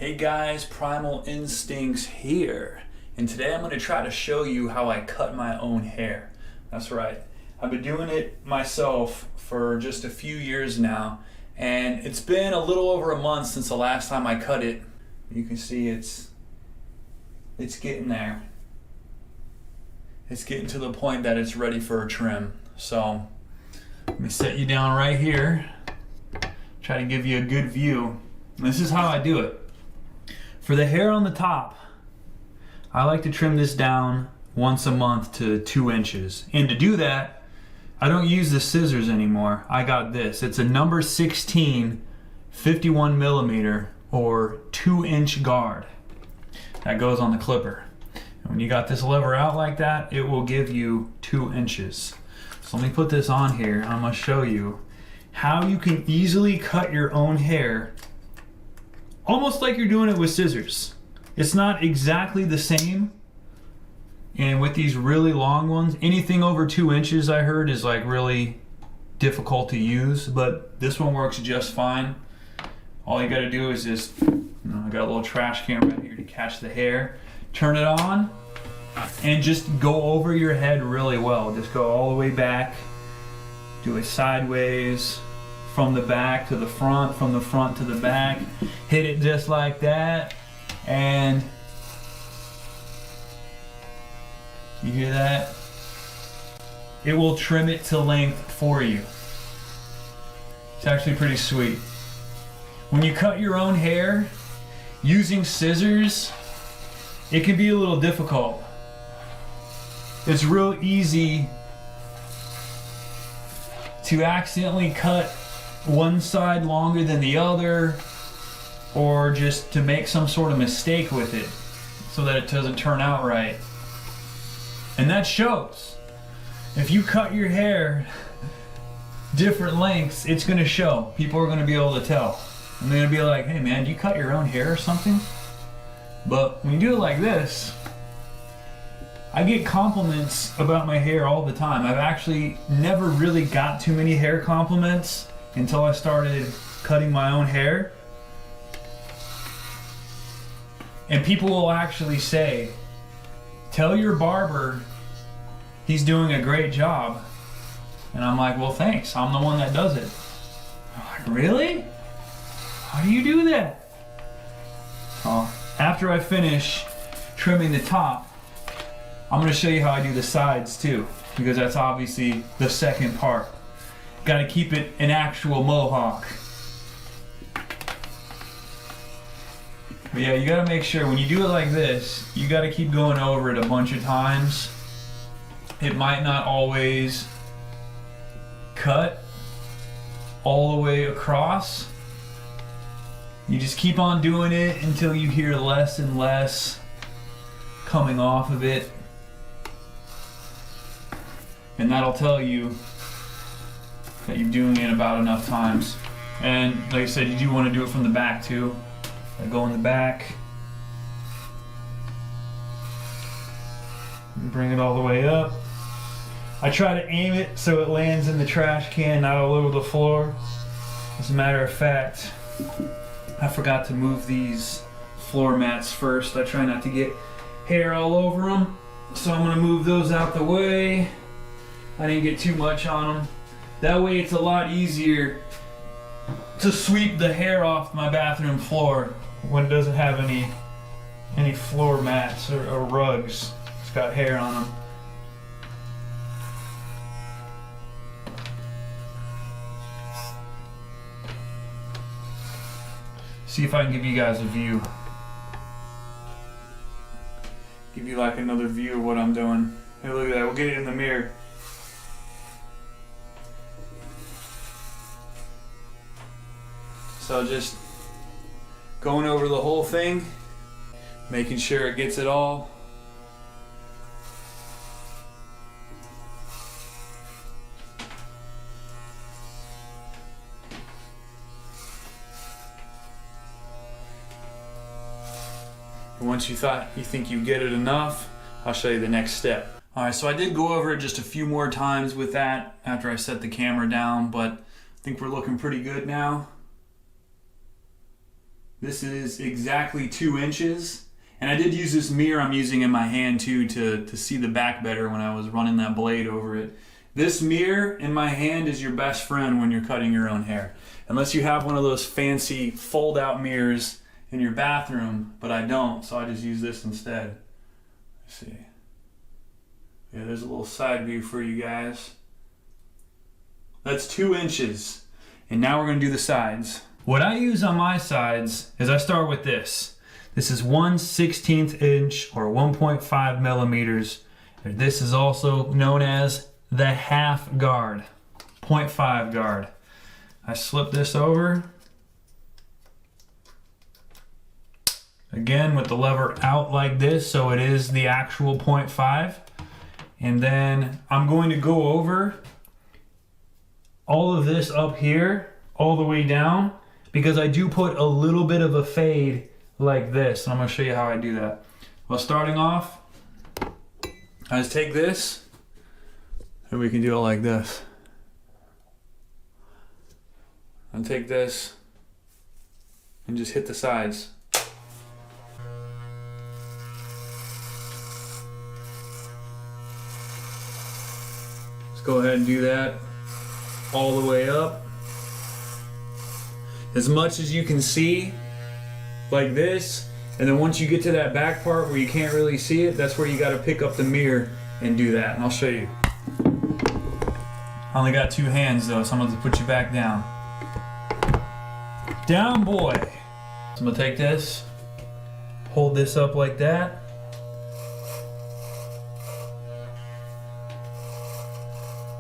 Hey guys, Primal Instincts here, and today I'm going to try to show you how I cut my own hair. That's right, I've been doing it myself for just a few years now, and it's been a little over a month since the last time I cut it. You can see it's getting there. It's getting to the point that it's ready for a trim. So let me set you down right here, try to give you a good view. This is how I do it. For the hair on the top, I like to trim this down once a month to 2 inches. And to do that, I don't use the scissors anymore. I got this. It's a number 16 51 millimeter or 2-inch guard that goes on the clipper. And when you got this lever out like that, it will give you 2 inches. So let me put this on here. I'm going to show you how you can easily cut your own hair almost like you're doing it with scissors. It's not exactly the same. And with these really long ones, anything over 2 inches I heard is like really difficult to use, but this one works just fine. All you gotta do is just, I got a little trash can right here to catch the hair. Turn it on and just go over your head really well. Just go all the way back, do it sideways, from the back to the front, from the front to the back. Hit it just like that, and you hear that? It will trim it to length for you. It's actually pretty sweet. When you cut your own hair using scissors, it can be a little difficult. It's real easy to accidentally cut one side longer than the other, or just to make some sort of mistake with it so that it doesn't turn out right. And that shows. If you cut your hair different lengths, it's going to show. People are going to be able to tell. And they're going to be like, hey man, do you cut your own hair or something? But when you do it like this, I get compliments about my hair all the time. I've actually never really got too many hair compliments until I started cutting my own hair. And people will actually say, tell your barber he's doing a great job. And I'm like, well thanks, I'm the one that does it. I'm like, really? How do you do that? After I finish trimming the top, I'm going to show you how I do the sides too, because that's obviously the second part. Got to keep it an actual mohawk. But yeah, you got to make sure when you do it like this, you got to keep going over it a bunch of times. It might not always cut all the way across. You just keep on doing it until you hear less and less coming off of it. And that'll tell you that you're doing it about enough times. And like I said, you do want to do it from the back too. I go in the back, bring it all the way up. I try to aim it so it lands in the trash can, not all over the floor. As a matter of fact, I forgot to move these floor mats first. I try not to get hair all over them, so I'm going to move those out the way. I didn't get too much on them. That way it's a lot easier to sweep the hair off my bathroom floor when it doesn't have any floor mats or rugs. It's got hair on them. See if I can give you guys a view. Give you like another view of what I'm doing. Hey, look at that. We'll get it in the mirror. So just going over the whole thing, making sure it gets it all. And once you think you get it enough, I'll show you the next step. Alright, so I did go over it just a few more times with that after I set the camera down, but I think we're looking pretty good now. This is exactly 2 inches. And I did use this mirror I'm using in my hand too to see the back better when I was running that blade over it. This mirror in my hand is your best friend when you're cutting your own hair. Unless you have one of those fancy fold-out mirrors in your bathroom, but I don't, so I just use this instead. Let's see. Yeah, there's a little side view for you guys. That's 2 inches. And now we're gonna do the sides. What I use on my sides is I start with this. This is 1/16 inch or 1.5 millimeters. This is also known as the half guard, 0.5 guard. I slip this over. Again, with the lever out like this, so it is the actual 0.5. And then I'm going to go over all of this up here, all the way down, because I do put a little bit of a fade like this. And I'm gonna show you how I do that. Well, starting off, I just take this, and we can do it like this. And take this, and just hit the sides. Go ahead and do that all the way up. As much as you can see, like this. And then once you get to that back part where you can't really see it, that's where you gotta pick up the mirror and do that. And I'll show you. I only got 2 hands though, so I'm gonna put you back down. Down, boy. So I'm gonna take this, hold this up like that.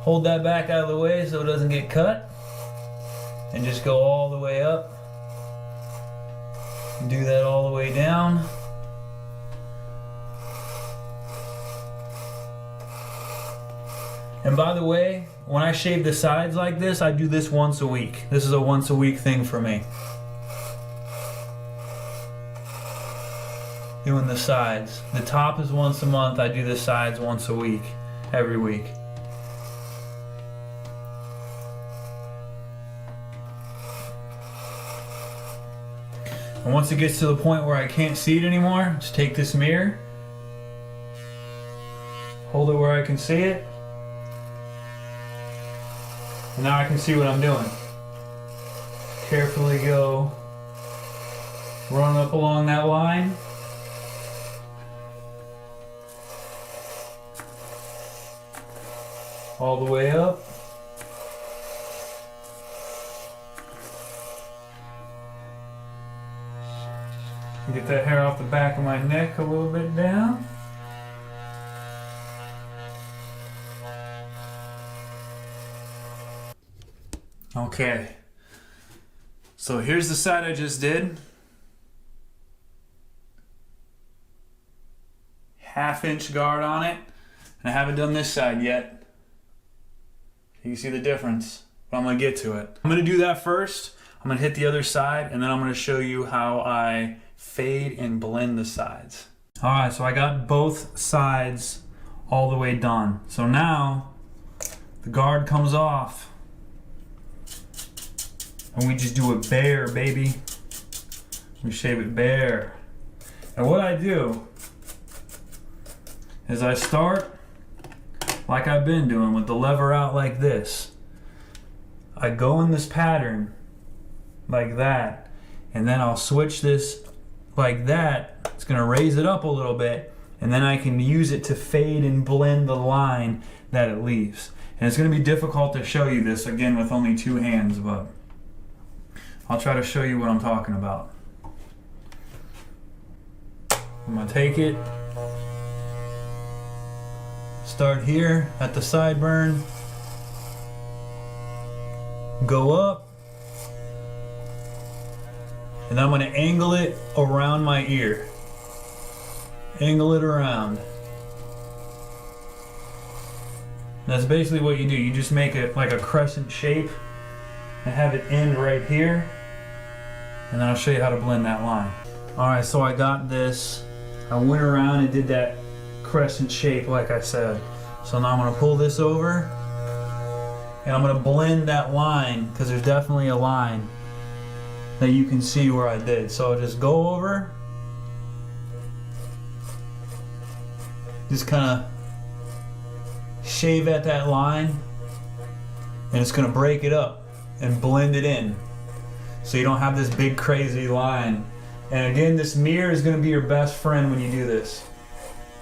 Hold that back out of the way so it doesn't get cut. And just go all the way up. Do that all the way down. And by the way, when I shave the sides like this, I do this once a week. This is a once a week thing for me. Doing the sides. The top is once a month. I do the sides once a week, every week. And once it gets to the point where I can't see it anymore, just take this mirror, hold it where I can see it, and now I can see what I'm doing. Carefully go, run up along that line. All the way up. Get that hair off the back of my neck a little bit down. Okay. So here's the side I just did. 1/2 inch guard on it. And I haven't done this side yet. You can see the difference, but I'm gonna get to it. I'm gonna do that first. I'm gonna hit the other side, and then I'm gonna show you how I fade and blend the sides. All right, so I got both sides all the way done. So now the guard comes off, and we just do it bare, baby. We shave it bare. And what I do is I start like I've been doing with the lever out like this. I go in this pattern like that, and then I'll switch this like that. It's gonna raise it up a little bit, and then I can use it to fade and blend the line that it leaves. And it's gonna be difficult to show you this again with only 2 hands, but I'll try to show you what I'm talking about. I'm gonna take it, start here at the sideburn, go up, and I'm gonna angle it around my ear. Angle it around. That's basically what you do. You just make it like a crescent shape and have it end right here. And then I'll show you how to blend that line. All right, so I got this. I went around and did that crescent shape like I said. So now I'm gonna pull this over and I'm gonna blend that line, because there's definitely a line. that you can see where I did. So I'll just go over, just kind of shave at that line, and it's going to break it up and blend it in so you don't have this big crazy line. And again, this mirror is going to be your best friend when you do this.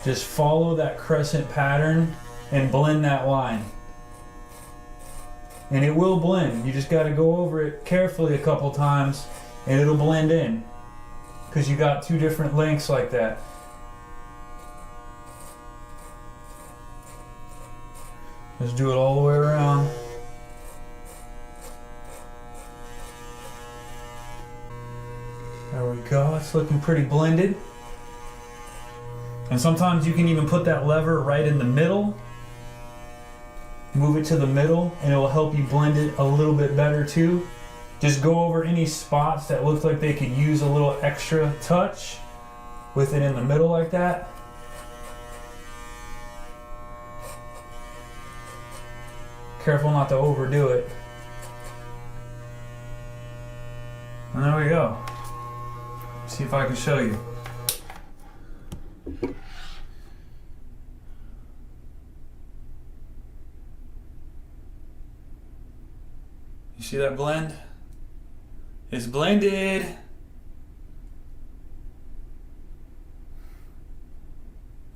Just follow that crescent pattern and blend that line. And it will blend. You just got to go over it carefully a couple times and it'll blend in, because you got two different lengths like that. Just do it all the way around. There we go, it's looking pretty blended. And sometimes you can even put that lever right in the middle. Move it to the middle and it will help you blend it a little bit better too. Just go over any spots that look like they could use a little extra touch with it in the middle like that. Careful not to overdo it. And there we go. See if I can show you. You see that blend? It's blended.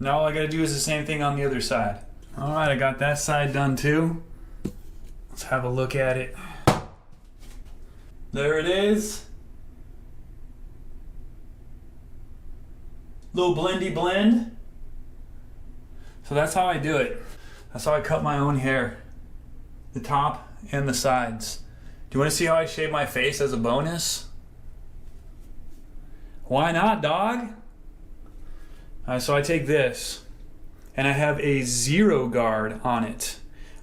Now all I gotta do is the same thing on the other side. All right, I got that side done too. Let's have a look at it. There it is. Little blendy blend. So that's how I do it. That's how I cut my own hair. The top and the sides. Do you want to see how I shave my face as a bonus? Why not, dog? So I take this and I have a zero guard on it.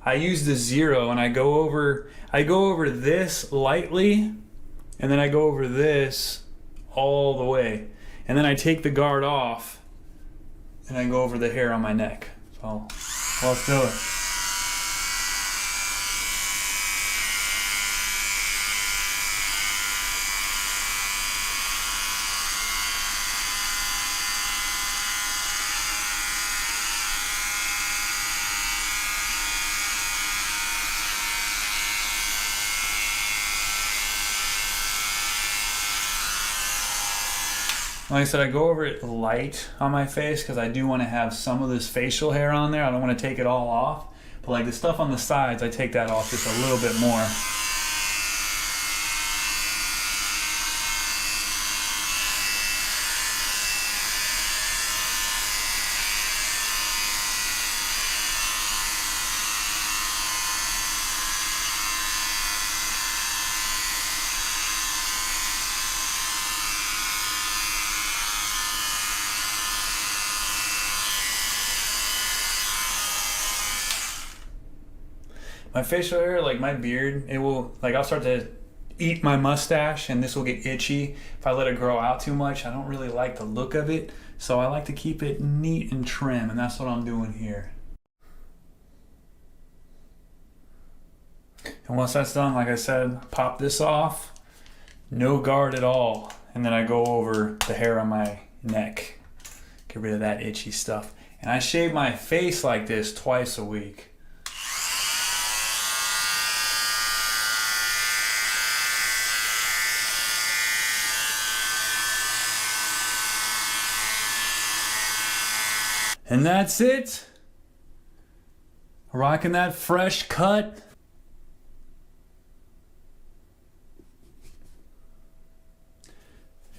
I use the zero and I go over this lightly, and then I go over this all the way. And then I take the guard off and I go over the hair on my neck. So let's do it. Like I said, I go over it light on my face because I do want to have some of this facial hair on there. I don't want to take it all off. But like the stuff on the sides, I take that off just a little bit more. My facial hair, like my beard, it will, like I'll start to eat my mustache and this will get itchy if I let it grow out too much. I don't really like the look of it, so I like to keep it neat and trim, and that's what I'm doing here. And once that's done, like I said, pop this off, no guard at all, and then I go over the hair on my neck, get rid of that itchy stuff. And I shave my face like this twice a week. And that's it. Rocking that fresh cut.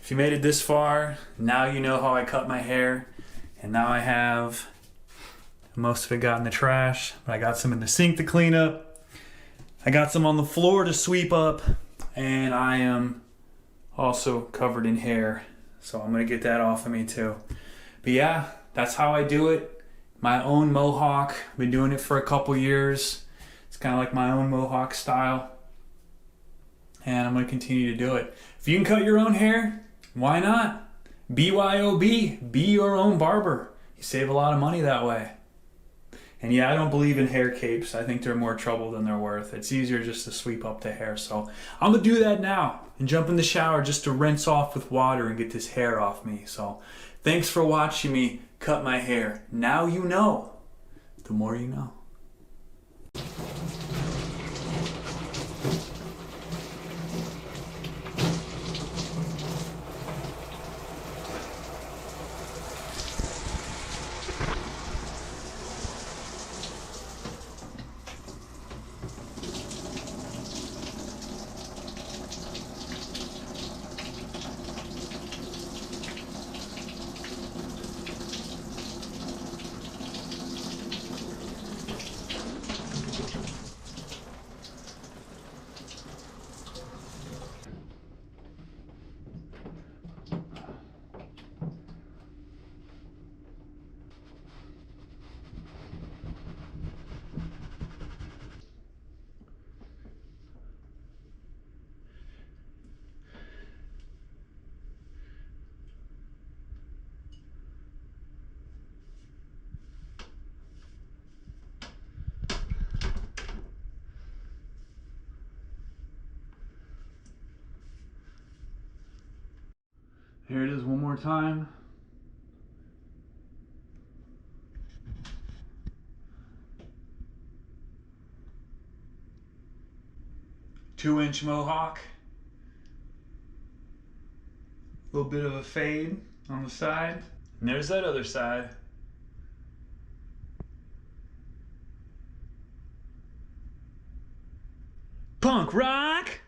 If you made it this far, now you know how I cut my hair. And now I have most of it got in the trash, but I got some in the sink to clean up. I got some on the floor to sweep up, and I am also covered in hair. So I'm gonna get that off of me too. But yeah, that's how I do it. My own mohawk. Been doing it for a couple years. It's kind of like my own mohawk style. And I'm going to continue to do it. If you can cut your own hair, why not? BYOB. Be your own barber. You save a lot of money that way. And yeah, I don't believe in hair capes. I think they're more trouble than they're worth. It's easier just to sweep up the hair. So I'm gonna do that now and jump in the shower just to rinse off with water and get this hair off me. So thanks for watching me cut my hair. Now you know. The more you know. Here it is one more time. Two-inch mohawk. A little bit of a fade on the side. And there's that other side. Punk rock!